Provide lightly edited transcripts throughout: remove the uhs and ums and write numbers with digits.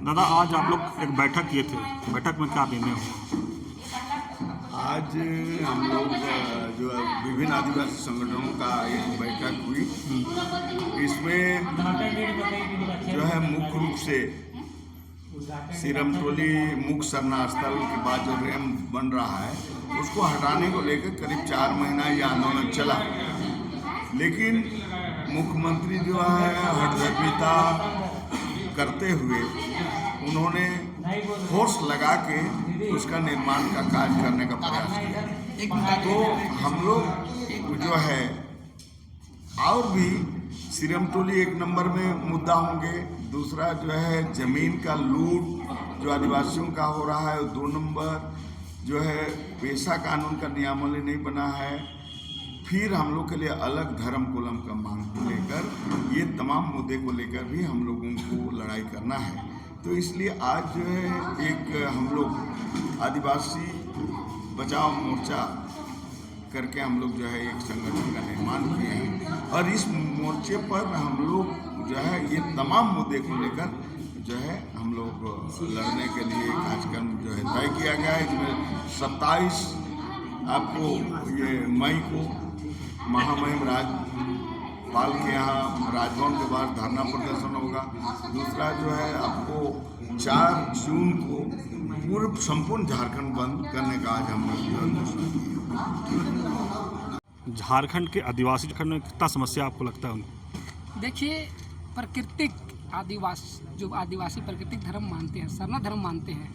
दादा, आज आप लोग एक बैठक किए थे, बैठक में क्या निर्णय हुआ? आज हम लोग जो है विभिन्न आदिवासी संगठनों का एक बैठक हुई। इसमें जो है मुख्य रूप से सिरमटोली मुख्य सरना स्थल के बाद जो रैंप बन रहा है उसको हटाने को लेकर करीब 4 महीना ये आंदोलन चला, लेकिन मुख्यमंत्री जो है हठधर्मिता करते हुए उन्होंने फोर्स लगा के उसका निर्माण का कार्य करने का प्रयास किया। तो हम लोग जो है और भी सिरमटोली 1 नंबर में मुद्दा होंगे, दूसरा जो है जमीन का लूट जो आदिवासियों का हो रहा है, 2 नंबर जो है पेशा कानून का नियमावली नहीं बना है, फिर हम लोग के लिए अलग धर्म कोलम का मांग को लेकर ये तमाम मुद्दे को लेकर भी हम लोगों को लड़ाई करना है। तो इसलिए आज जो है एक हम लोग आदिवासी बचाओ मोर्चा करके हम लोग जो है एक संगठन का निर्माण किए हैं और इस मोर्चे पर हम लोग जो है ये तमाम मुद्दे को लेकर जो है हम लोग लड़ने के लिए कार्यक्रम जो है तय किया गया है। इसमें 27 आपको ये मई को महामहिम राज्यपाल के यहाँ राजभवन के बाहर धरना प्रदर्शन होगा। दूसरा जो है आपको 4 जून को पूर्व संपूर्ण झारखंड बंद करने का आज हम लोग। झारखंड के आदिवासी खंड में कितना समस्या आपको लगता है उनको? देखिए, प्राकृतिक आदिवासी प्राकृतिक धर्म मानते हैं, सरना धर्म मानते हैं,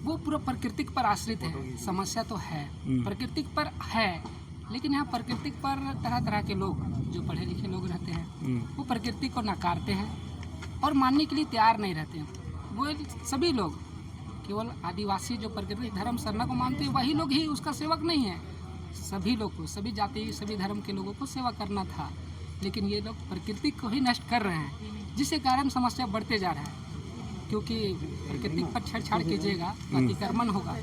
वो पूरा प्राकृतिक पर आश्रित है। समस्या तो है, प्राकृतिक पर है, लेकिन यहाँ प्राकृतिक पर तरह तरह के लोग जो पढ़े लिखे लोग रहते हैं वो प्रकृति को नकारते हैं और मानने के लिए तैयार नहीं रहते हैं। वो सभी लोग, केवल आदिवासी जो प्राकृतिक धर्म सरना को मानते हैं वही लोग ही उसका सेवक नहीं है। सभी लोग को, सभी जाति सभी धर्म के लोगों को सेवा करना था, लेकिन ये लोग प्रकृति को ही नष्ट कर रहे हैं, जिसके कारण समस्या बढ़ते जा रहा है। क्योंकि प्रकृति पर छेड़छाड़ कीजिएगा तो अतिक्रमण होगा,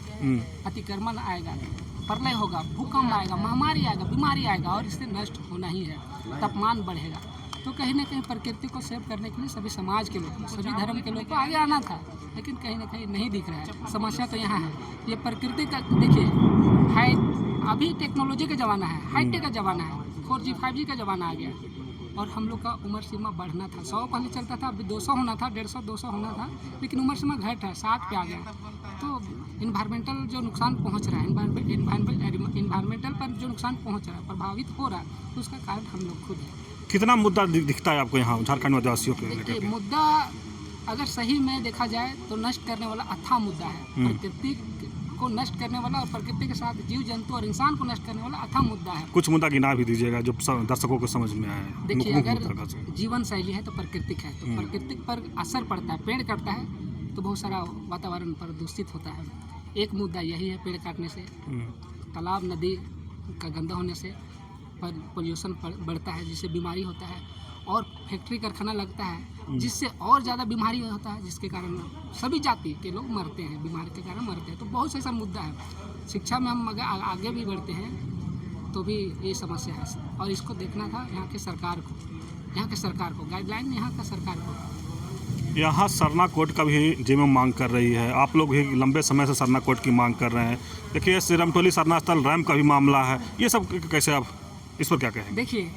अतिक्रमण आएगा, प्रलय होगा, भूकंप आएगा, महामारी आएगा, बीमारी आएगा और इससे नष्ट होना ही है, तापमान बढ़ेगा। तो कहीं ना कहीं प्रकृति को सेव करने के लिए सभी समाज के लोग, सभी धर्म के लोग को आगे आना था, लेकिन कहीं ना कहीं नहीं दिख रहा है। समस्या तो यहाँ है, ये प्रकृति का देखिए हाई, अभी टेक्नोलॉजी का ज़माना है, हाईटेक का ज़माना है, 4G 5G का ज़माना आ गया और हम लोग का उम्र सीमा बढ़ना था। 100 पहले चलता था, अभी 200 होना था, 150 200 होना था, लेकिन उम्र सीमा घट है, 60 पे आ गया। तो इन्वायरमेंटल जो नुकसान पहुंच रहा है, इन्वायरमेंटल पर जो नुकसान पहुंच रहा है, प्रभावित हो रहा है, तो उसका कारण हम लोग खुद हैं। कितना मुद्दा दिखता है आपको यहाँ झारखंड में आदिवासियों के? देखिए, मुद्दा अगर सही में देखा जाए तो नष्ट करने वाला अथाह मुद्दा है। प्रकृति को नष्ट करने वाला और प्रकृति के साथ जीव जंतु और इंसान को नष्ट करने वाला अथाह मुद्दा है। कुछ मुद्दा गिना भी दीजिएगा जो दर्शकों को समझ में आए। देखिए, अगर जीवन शैली है तो प्राकृतिक है, तो प्राकृतिक पर असर पड़ता है, पेड़ कटता है तो बहुत सारा वातावरण पर दूषित होता है। एक मुद्दा यही है, पेड़ काटने से, तालाब नदी का गंदा होने से पोल्यूशन बढ़ता है, जिससे बीमारी होता है, और फैक्ट्री कारखाना लगता है जिससे और ज़्यादा बीमारी होता है, जिसके कारण सभी जाति के लोग मरते हैं, बीमारी के कारण मरते हैं। तो बहुत से ऐसा मुद्दा है। शिक्षा में हम आगे भी बढ़ते हैं तो भी ये समस्या है और इसको देखना था यहाँ के सरकार को गाइडलाइन यहाँ का सरकार को। यहाँ सरना कोड का भी जेएमएम मांग कर रही है, आप लोग भी लंबे समय से सरना कोड की मांग कर रहे हैं। देखिए, सिरमटोली सरना स्थल रैंप का भी मामला है, ये सब कैसे, आप इस पर क्या कहेंगे? देखिए,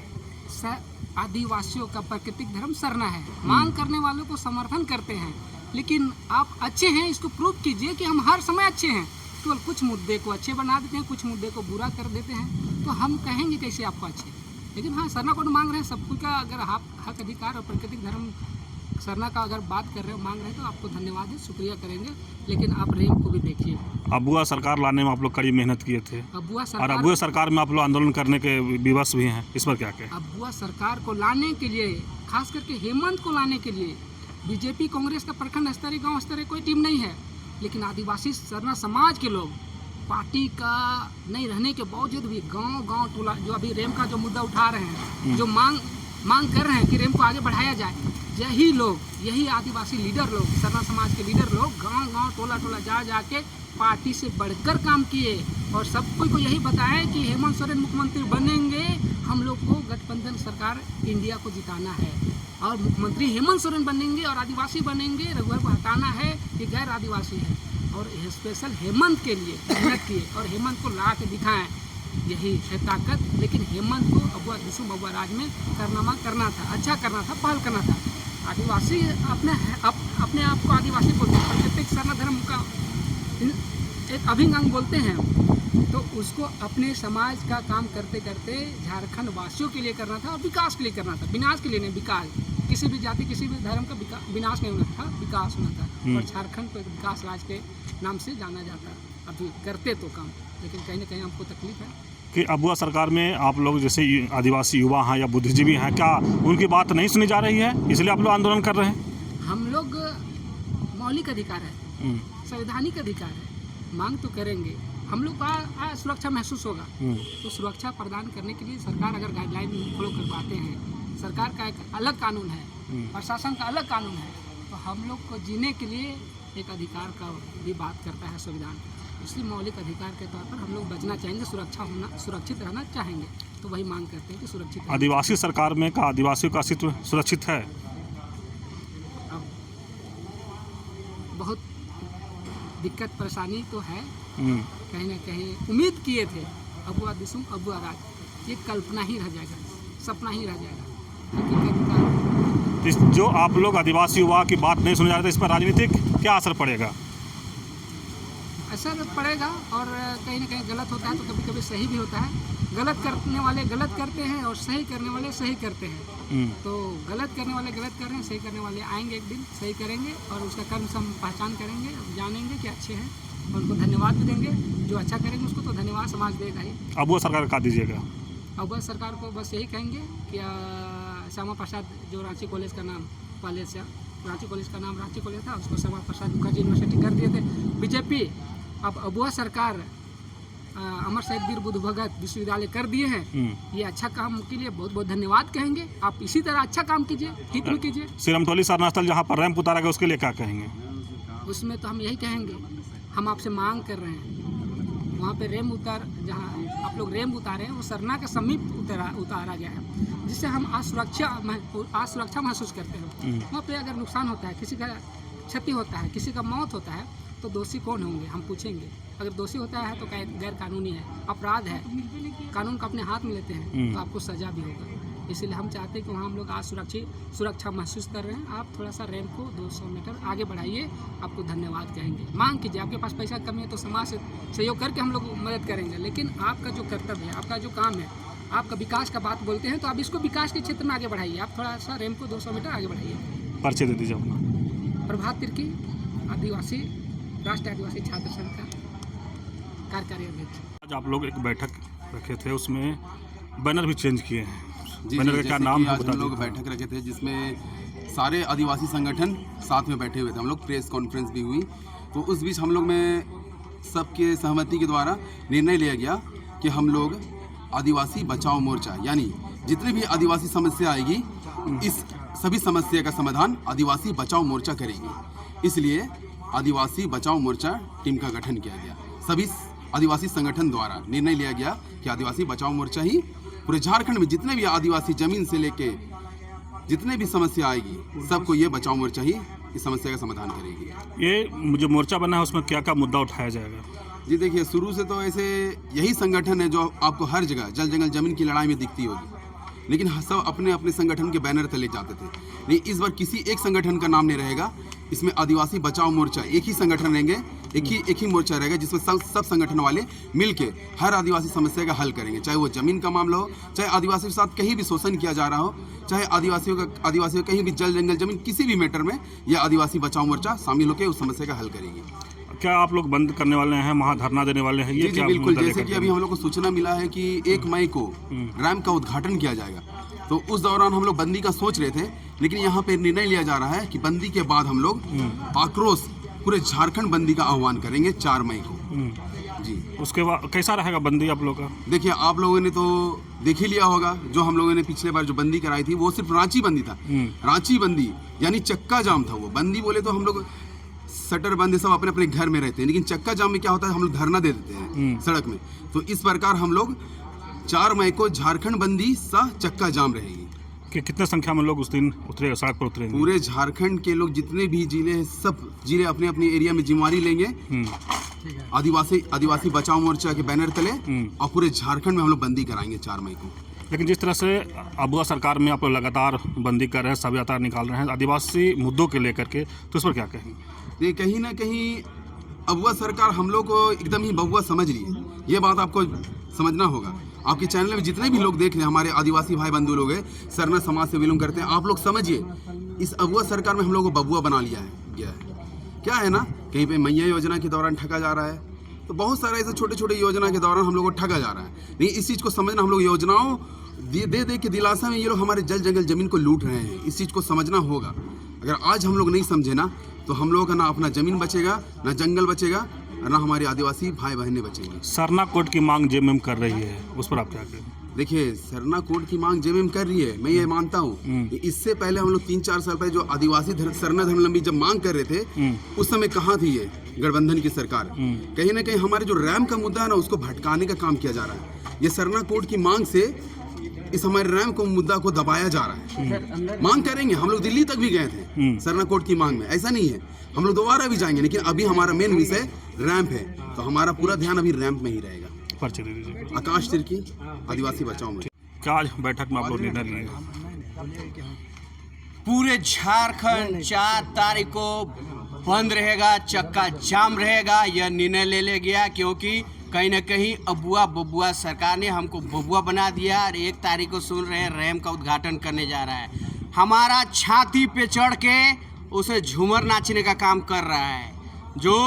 आदिवासियों का प्राकृतिक धर्म सरना है, मांग करने वालों को समर्थन करते हैं, लेकिन आप अच्छे हैं इसको प्रूव कीजिए कि हम हर समय अच्छे हैं। केवल कुछ मुद्दे को अच्छे बना देते हैं, कुछ मुद्दे को बुरा कर देते हैं, तो हम कहेंगे कैसे आपको अच्छे। लेकिन हाँ, सरना कोड मांग रहे हैं, सबको का अगर हक अधिकार और प्राकृतिक धर्म सरना का अगर बात कर रहे हो, मांग रहे हैं, तो आपको धन्यवाद है, शुक्रिया करेंगे, लेकिन आप रैंप को भी देखिए। अबुआ सरकार लाने में आप लोग कड़ी मेहनत किए थे, अबुआ सरकार में आप लोग आंदोलन करने के विवश भी हैं, इस पर क्या कहें? अबुआ सरकार को लाने के लिए, खास करके हेमंत को लाने के लिए बीजेपी कांग्रेस का प्रखंड स्तरीय गांव स्तरीय कोई टीम नहीं है, लेकिन आदिवासी सरना समाज के लोग पार्टी का नहीं रहने के बावजूद भी गांव टोला जो अभी रैंप का जो मुद्दा उठा रहे हैं, जो मांग कर रहे हैं कि रैंप को आगे बढ़ाया जाए, यही लोग, यही आदिवासी लीडर लोग, सरना समाज के लीडर लोग गांव टोला जा के पार्टी से बढ़कर काम किए और सबको को यही बताएं कि हेमंत सोरेन मुख्यमंत्री बनेंगे, हम लोग को गठबंधन सरकार इंडिया को जिताना है। और मुख्यमंत्री हेमंत सोरेन बनेंगे और आदिवासी बनेंगे। रघुवर को हटाना है कि गैर आदिवासी है, और स्पेशल हेमंत के लिए मेहनत किए और हेमंत को ला के दिखाएं, यही है ताकत। लेकिन हेमंत को अबुआ दिसुम अबुआ राज में कारनामा करना था, अच्छा करना था, पहल करना था। आदिवासी अपने आप को आदिवासी बोलते हैं, प्राकृतिक सरना धर्म का एक अभिन्न अंग बोलते हैं, तो उसको अपने समाज का काम करते करते झारखंड वासियों के लिए करना था और विकास के लिए करना था, विनाश के लिए नहीं, विकास। किसी भी जाति किसी भी धर्म का विनाश नहीं होना था, विकास होना था। और झारखंड को एक विकास राज के नाम से जाना जाता। अभी करते तो काम, लेकिन कहीं ना कहीं हमको तकलीफ है कि अबुआ सरकार में आप लोग जैसे आदिवासी युवा हैं या बुद्धिजीवी हैं, क्या उनकी बात नहीं सुनी जा रही है, इसलिए आप लोग आंदोलन कर रहे हैं? हम लोग मौलिक अधिकार है, संवैधानिक अधिकार है, मांग तो करेंगे। हम लोग का सुरक्षा महसूस होगा, तो सुरक्षा प्रदान करने के लिए सरकार अगर गाइडलाइन फॉलो कर पाते हैं, सरकार का एक अलग कानून है, प्रशासन का अलग कानून है, तो हम लोग को जीने के लिए एक अधिकार का भी बात करता है संविधान। इसलिए मौलिक अधिकार के तौर पर हम लोग बचना चाहेंगे, सुरक्षित रहना चाहेंगे, तो वही मांग करते हैं कि सुरक्षित। आदिवासी सरकार में का आदिवासियों का अस्तित्व सुरक्षित है? अब बहुत दिक्कत परेशानी तो है, कहीं ना कहीं उम्मीद किए थे अबुआ दिसुम अबुआ राज, ये कल्पना ही रह जाएगा, सपना ही रह जाएगा। हकीकत जो आप लोग आदिवासी युवा की बात नहीं सुने जा रहे थे, इस पर राजनीतिक क्या असर पड़ेगा? असर पड़ेगा, और कहीं ना कहीं गलत होता है तो कभी कभी सही भी होता है। गलत करने वाले गलत करते हैं और सही करने वाले सही करते हैं। तो गलत करने वाले गलत कर रहे हैं, सही करने वाले आएंगे एक दिन, सही करेंगे और उसका कर्म से हम पहचान करेंगे, जानेंगे कि अच्छे हैं और उनको धन्यवाद भी देंगे। जो अच्छा करेंगे उसको तो धन्यवाद समाज देगा ही। अबुआ सरकार का दीजिएगा? अबुआ सरकार को बस यही कहेंगे कि श्यामा प्रसाद, जो रांची कॉलेज का नाम पहले से रांची कॉलेज का नाम रांची कॉलेज था, उसको श्यामा प्रसाद मुखर्जी यूनिवर्सिटी कर दिए थे बीजेपी। अब अबुआ सरकार अमर शहीद वीर बुद्ध भगत विश्वविद्यालय कर दिए हैं। ये अच्छा काम के लिए बहुत बहुत धन्यवाद कहेंगे। आप इसी तरह अच्छा काम कीजिए, हित में कीजिए। सिरमथौली सरना स्थल जहाँ पर रैंप उतारा गया, उसके लिए क्या कहेंगे? उसमें तो हम यही कहेंगे, हम आपसे मांग कर रहे हैं वहाँ पे जहाँ आप लोग रेम उतारे हैं, वो सरना के समीप उतारा गया है, जिससे हम असुरक्षा महसूस करते हैं। वहाँ पे अगर नुकसान होता है, किसी का क्षति होता है, किसी का मौत होता है, तो दोषी कौन होंगे हम पूछेंगे। अगर दोषी होता है तो गैर कानूनी है, अपराध है, कानून को अपने हाथ में लेते हैं, तो आपको सजा भी होगा। इसीलिए हम चाहते हैं कि वहाँ हम लोग आज सुरक्षा महसूस कर रहे हैं। आप थोड़ा सा रैंप को 200 मीटर आगे बढ़ाइए, आपको धन्यवाद कहेंगे। मांग कीजिए, आपके पास पैसा कमी है तो समाज से सहयोग करके हम लोग मदद करेंगे। लेकिन आपका जो कर्तव्य है, आपका जो काम है, आपका विकास का बात बोलते हैं, तो आप इसको विकास के क्षेत्र में आगे बढ़ाइए। आप थोड़ा सा रैंप को 200 मीटर आगे बढ़ाइए। परिचय दे दीजिए अपना। प्रभात तिर्की, आदिवासी राष्ट्रीय आदिवासी छात्र संघ का कार्यकारी अध्यक्ष। आज आप लोग एक बैठक रखे थे, उसमें बैनर भी चेंज किए हैं। जी, बैनर का क्या नाम है? आज हम लोग बैठक रखे थे जिसमें सारे आदिवासी संगठन साथ में बैठे हुए थे। हम लोग प्रेस कॉन्फ्रेंस भी हुई, तो उस बीच हम लोग में सबके सहमति के द्वारा निर्णय लिया गया कि हम लोग आदिवासी बचाओ मोर्चा, यानी जितनी भी आदिवासी समस्या आएगी, इस सभी समस्या का समाधान आदिवासी बचाओ मोर्चा करेगी। इसलिए आदिवासी बचाओ मोर्चा टीम का गठन किया गया। सभी आदिवासी संगठन द्वारा निर्णय लिया गया कि आदिवासी बचाओ मोर्चा ही पूरे झारखंड में जितने भी आदिवासी जमीन से लेके जितने भी समस्या आएगी, सबको ये बचाओ मोर्चा ही इस समस्या का समाधान करेगी। ये जो मोर्चा बना है, उसमें क्या क्या मुद्दा उठाया जाएगा? जी देखिए, शुरू से तो ऐसे यही संगठन है जो आपको हर जगह जल जंगल जमीन की लड़ाई में दिखती होगी, लेकिन सब अपने अपने संगठन के बैनर तले जाते थे। नहीं, इस बार किसी एक संगठन का नाम नहीं रहेगा, इसमें आदिवासी बचाओ मोर्चा एक ही संगठन रहेंगे, एक ही मोर्चा रहेगा, जिसमें सब संगठन वाले मिलके हर आदिवासी समस्या का हल करेंगे। चाहे वो जमीन का मामला हो, चाहे आदिवासियों के साथ कहीं भी शोषण किया जा रहा हो, चाहे आदिवासियों का कहीं भी जल जंगल जमीन, किसी भी मैटर में यह आदिवासी बचाओ मोर्चा शामिल होकर उस समस्या का हल करेगी। क्या आप लोग बंद करने वाले हैं, वहाँ धरना देने वाले हैं? जी बिल्कुल, जैसे कि अभी हम लोग को सूचना मिला है कि 1 मई को रैंप का उद्घाटन किया जाएगा, तो उस दौरान हम लोग बंदी का सोच रहे थे, लेकिन यहाँ पे निर्णय लिया जा रहा है कि बंदी के बाद हम लोग आक्रोश पूरे झारखंड बंदी का आह्वान करेंगे 4 मई को। जी, उसके बाद कैसा रहेगा बंदी आप लोग का? देखिए, आप लोगों ने तो देख ही लिया होगा, जो हम लोगों ने पिछले बार जो बंदी कराई थी वो सिर्फ रांची बंदी था। रांची बंदी यानी चक्का जाम था। वो बंदी बोले तो हम लोग शटर बंद सब अपने अपने घर में रहते हैं, लेकिन चक्का जाम में क्या होता है, हम लोग धरना दे देते हैं सड़क में। तो इस प्रकार हम लोग 4 मई को झारखंड बंदी सह चक्का जाम रहेगी। कि कितने संख्या में लोग उस दिन उतरे, सड़क पर उतरेंगे? पूरे झारखंड के लोग जितने भी जिले हैं, सब जिले अपने अपने एरिया में जिम्मेवारी लेंगे। आदिवासी बचाओ मोर्चा के बैनर तले, और पूरे झारखंड में हम लोग बंदी कराएंगे 4 मई को। लेकिन जिस तरह से अबुआ सरकार में आप लोग लगातार बंदी कर रहे हैं, सब यात्रा निकाल रहे हैं आदिवासी मुद्दों के लेकर के, तो इस पर क्या कहेंगे? ये कहीं ना कहीं अबुआ सरकार हम लोग को एकदम ही बबुआ समझ रही है। ये बात आपको समझना होगा। आपके चैनल में जितने भी लोग देख रहे हैं, हमारे आदिवासी भाई बंधु लोग हैं, सरना समाज से बिलोंग करते हैं, आप लोग समझिए, इस अबुआ सरकार में हम लोग को बबुआ बना लिया है। क्या है ना, कहीं पे मैया योजना के दौरान ठगा जा रहा है, तो बहुत सारे ऐसे छोटे छोटे योजना के दौरान हम लोग को ठगा जा रहा है। नहीं, इस चीज़ को समझना, हम लोग योजनाओं दे के दिलासा में ये लोग हमारे जल जंगल जमीन को लूट रहे हैं। इस चीज़ को समझना होगा। अगर आज हम लोग नहीं समझे ना, तो हम लोगों का ना अपना ज़मीन बचेगा, ना जंगल बचेगा, और ना हमारे आदिवासी भाई बहनें बचेंगे। सरना कोड की मांग जेएमएम कर रही है, उस पर आप क्या कहें? देखिए, सरना कोड की मांग जेएमएम कर रही है, मैं ये मानता हूँ। इससे पहले हम लोग 3-4 साल पहले जो आदिवासी सरना धर्मावलंबी जब मांग कर रहे थे, उस समय कहाँ थी ये गठबंधन की सरकार? कहीं ना कहीं हमारे जो रैम का मुद्दा है ना, उसको भटकाने का काम किया जा रहा है। ये सरना कोड की मांग से इस हमारे रैम को मुद्दा को दबाया जा रहा है। मांग करेंगे, हम लोग दिल्ली तक भी गए थे सरना कोड की मांग में, ऐसा नहीं है, हम लोग दोबारा भी जाएंगे, लेकिन अभी हमारा मेन विषय रैंप है, तो हमारा पूरा ध्यान अभी रैंप में ही रहेगा। पर्चे दे दीजिए। आकाश तिर्की, आदिवासी बचाओ में। क्या आज बैठक में आप लोग निर्णय लिए? पूरे झारखंड 4 तारीख को बंद रहेगा, चक्का जाम रहेगा। यह निर्णय ले लिया गया क्योंकि कहीं ना कहीं अबुआ बबुआ सरकार ने हमको बबुआ बना दिया, और 1 तारीख को सुन रहे हैं रैम का उद्घाटन करने जा रहा है। हमारा छाती पे चढ़ के उसे झूमर नाचने का काम कर रहा है, जो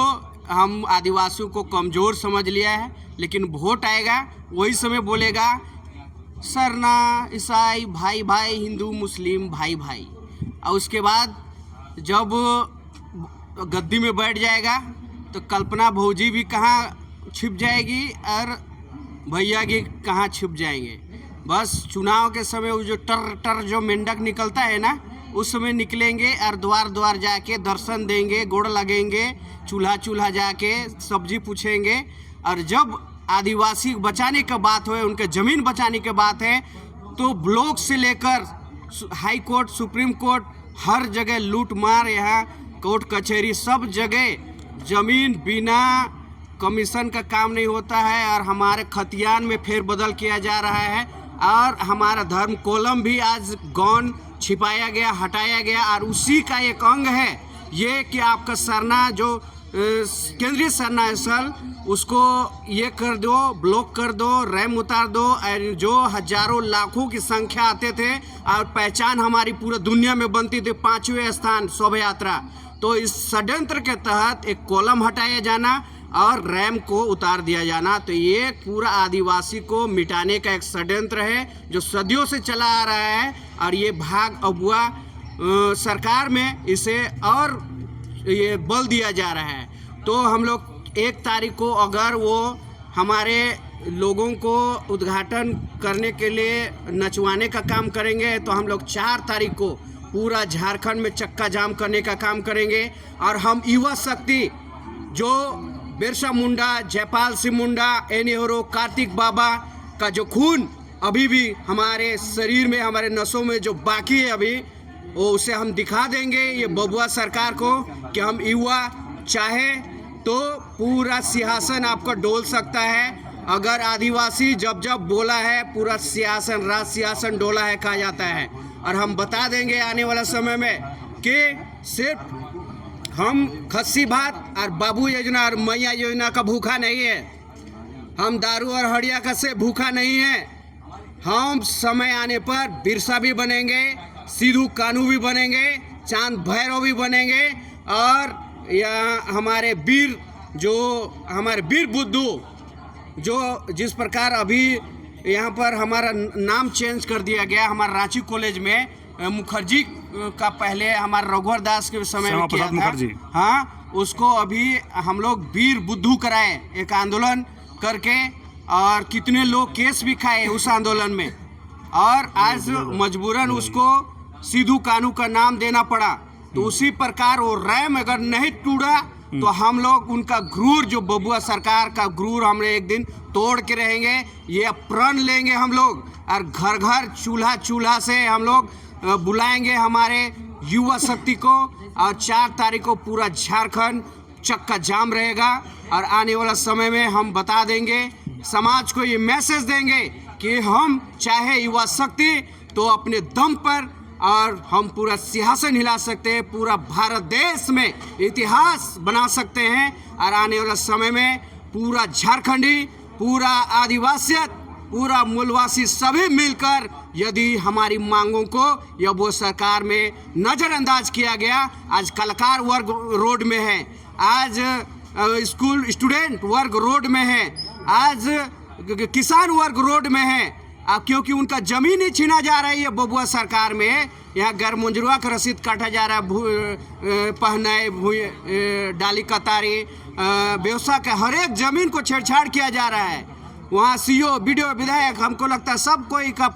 हम आदिवासियों को कमज़ोर समझ लिया है। लेकिन वोट आएगा, वही समय बोलेगा सरना ईसाई भाई भाई, हिंदू मुस्लिम भाई भाई, और उसके बाद जब गद्दी में बैठ जाएगा तो कल्पना भौजी भी कहाँ छिप जाएगी और भैया की कहाँ छिप जाएंगे। बस चुनाव के समय वो जो टर जो मेंढक निकलता है ना, उस समय निकलेंगे और द्वार द्वार जाके दर्शन देंगे, गोड़ लगेंगे, चूल्हा चूल्हा जाके सब्जी पूछेंगे। और जब आदिवासी बचाने की बात हो, उनके ज़मीन बचाने की बात है, तो ब्लॉक से लेकर हाई कोर्ट, सुप्रीम कोर्ट, हर जगह लूट मार, यहाँ कोर्ट कचहरी सब जगह ज़मीन बिना कमीशन का काम नहीं होता है। और हमारे खतियान में फेरबदल किया जा रहा है, और हमारा धर्म कोलम भी आज गौन छिपाया गया, हटाया गया। और उसी का एक अंग है ये कि आपका सरना जो केंद्रीय सरना स्थल, उसको ये कर दो, ब्लॉक कर दो, रैम उतार दो। और जो हजारों लाखों की संख्या आते थे और पहचान हमारी पूरी दुनिया में बनती थी, 5वें स्थान शोभा यात्रा, तो इस षड्यंत्र के तहत एक कॉलम हटाया जाना और रैम को उतार दिया जाना। तो ये पूरा आदिवासी को मिटाने का एक षड्यंत्र है जो सदियों से चला आ रहा है। और ये भाग अबुआ सरकार में इसे और ये बल दिया जा रहा है। तो हम लोग 1 तारीख को अगर वो हमारे लोगों को उद्घाटन करने के लिए नचवाने का काम करेंगे, तो हम लोग 4 तारीख को पूरा झारखंड में चक्का जाम करने का काम करेंगे। और हम युवा शक्ति जो बिरसा मुंडा, जयपाल सिंह मुंडा, ए नेहरू, कार्तिक बाबा का जो खून अभी भी हमारे शरीर में, हमारे नसों में जो बाकी है अभी, वो उसे हम दिखा देंगे ये बबुआ सरकार को कि हम युवा चाहे तो पूरा सिंहासन आपका डोल सकता है। अगर आदिवासी जब जब बोला है, पूरा सिंहासन, राज सिंहासन डोला है कहा जाता है। और हम बता देंगे आने वाला समय में कि सिर्फ हम खस्सी भात और बाबू योजना और मैया योजना का भूखा नहीं है, हम दारू और हड़िया का से भूखा नहीं है। हम समय आने पर बिरसा भी बनेंगे, सिद्धू कानू भी बनेंगे, चांद भैरव भी बनेंगे। और यहाँ हमारे वीर, जो हमारे वीर बुद्धू, जो जिस प्रकार अभी यहाँ पर हमारा नाम चेंज कर दिया गया, हमारा रांची कॉलेज में मुखर्जी का पहले हमारा रघुवर दास के समय में किया था, हाँ, उसको अभी हम लोग वीर बुद्धू कराए एक आंदोलन करके, और कितने लोग केस भी खाए उस आंदोलन में। और आज मजबूरन उसको सिद्धू कानू का नाम देना पड़ा। तो उसी प्रकार वो रैम अगर नहीं टूटा तो हम लोग उनका गुरूर, जो बबुआ सरकार का गुरूर, हमने एक दिन तोड़ के रहेंगे, ये प्रण लेंगे हम लोग। और घर घर चूल्हा चूल्हा से हम लोग बुलाएंगे हमारे युवा शक्ति को। और 4 तारीख को पूरा झारखंड चक्का जाम रहेगा। और आने वाला समय में हम बता देंगे, समाज को ये मैसेज देंगे कि हम चाहे युवा शक्ति तो अपने दम पर, और हम पूरा सिंहासन हिला सकते हैं, पूरा भारत देश में इतिहास बना सकते हैं। और आने वाला समय में पूरा झारखंडी, पूरा आदिवासियत, पूरा मूलवासी सभी मिलकर यदि हमारी मांगों को या वो सरकार में नज़रअंदाज किया गया, आज कलाकार वर्ग रोड में है, आज स्कूल स्टूडेंट वर्ग रोड में है, आज किसान वर्ग रोड में है, क्योंकि उनका ज़मीन ही छीना जा रही है बबुआ सरकार में। यहाँ गैर मुजरुआ का रसीद काटा जा रहा है, पहनाए डाली कतारी व्यवसाय के हर एक ज़मीन को छेड़छाड़ किया जा रहा है। वहाँ सीओ, बीडीओ, विधायक, हमको लगता है सब कोई का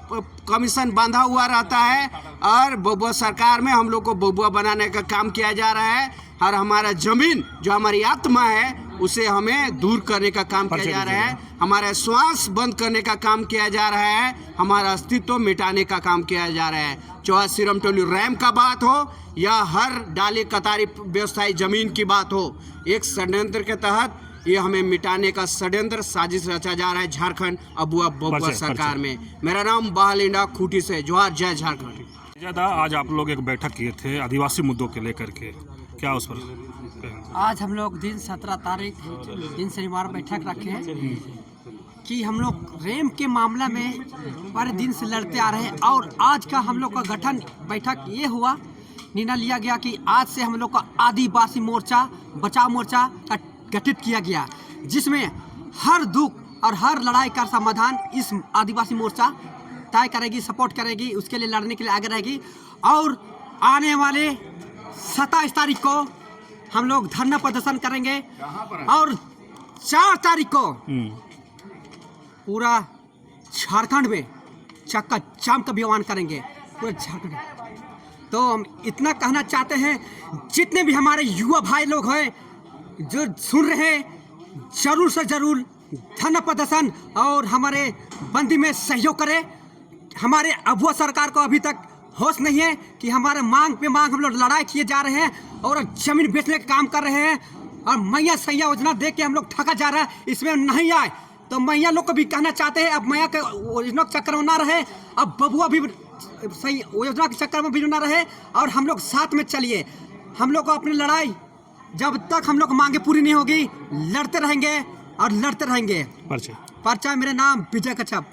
कमीशन बांधा हुआ रहता है। और बबुआ सरकार में हम लोग को बबुआ बनाने का काम किया जा रहा है। और हमारा ज़मीन जो हमारी आत्मा है उसे हमें दूर करने का काम किया जा रहा है, हमारा श्वास बंद करने का काम किया जा रहा है, हमारा अस्तित्व मिटाने का काम किया जा रहा है। चाहे सिरमटोली रैम का बात हो या हर डाली कतारी व्यवसायी ज़मीन की बात हो, एक षड्यंत्र के तहत ये हमें मिटाने का षड्यंत्र साजिश रचा जा रहा है झारखंड अबुआ बबुआ सरकार में। मेरा नाम बहालिंडा खूटी से। जोहार, जय झारखंड। ज़्यादा आज आप लोग एक बैठक किए थे आदिवासी मुद्दों के लेकर के, क्या उस पर? आज हम लोग दिन 17 तारीख दिन शनिवार बैठक रखे हैं कि हम लोग रेम के मामला में बड़े दिन से लड़ते आ रहे हैं। और आज का हम लोग का गठन बैठक ये हुआ, निर्णय लिया गया कि आज से हम लोग का आदिवासी मोर्चा बचाव मोर्चा का गठित किया गया, जिसमें हर दुख और हर लड़ाई का समाधान इस आदिवासी मोर्चा तय करेगी, सपोर्ट करेगी, उसके लिए लड़ने के लिए आगे रहेगी। और आने वाले 27 तारीख को हम लोग धरना प्रदर्शन करेंगे और 4 तारीख को पूरा झारखंड में चक्का जाम का अभियान करेंगे, पूरा झारखंड। तो हम इतना कहना चाहते हैं, जितने भी हमारे युवा भाई लोग हैं जो सुन रहे हैं, जरूर से जरूर धरना प्रदर्शन और हमारे बंदी में सहयोग करें। हमारे अबुआ सरकार को अभी तक होश नहीं है कि हमारे मांग पे मांग हम लोग लड़ाई किए जा रहे हैं और जमीन बेचने का काम कर रहे हैं। और मैया सैया योजना देख के हम लोग ठगा जा रहा है, इसमें नहीं आए तो मैया लोग को भी कहना चाहते हैं अब मैया के योजना के चक्कर में ना रहे, अब बबुआ भी सही योजना के चक्कर में भी ना रहे। और हम लोग साथ में चलिए, हम लोग को अपनी लड़ाई जब तक हम लोग मांगे पूरी नहीं होगी लड़ते रहेंगे और लड़ते रहेंगे। पर्चा मेरा नाम विजय कच्छप।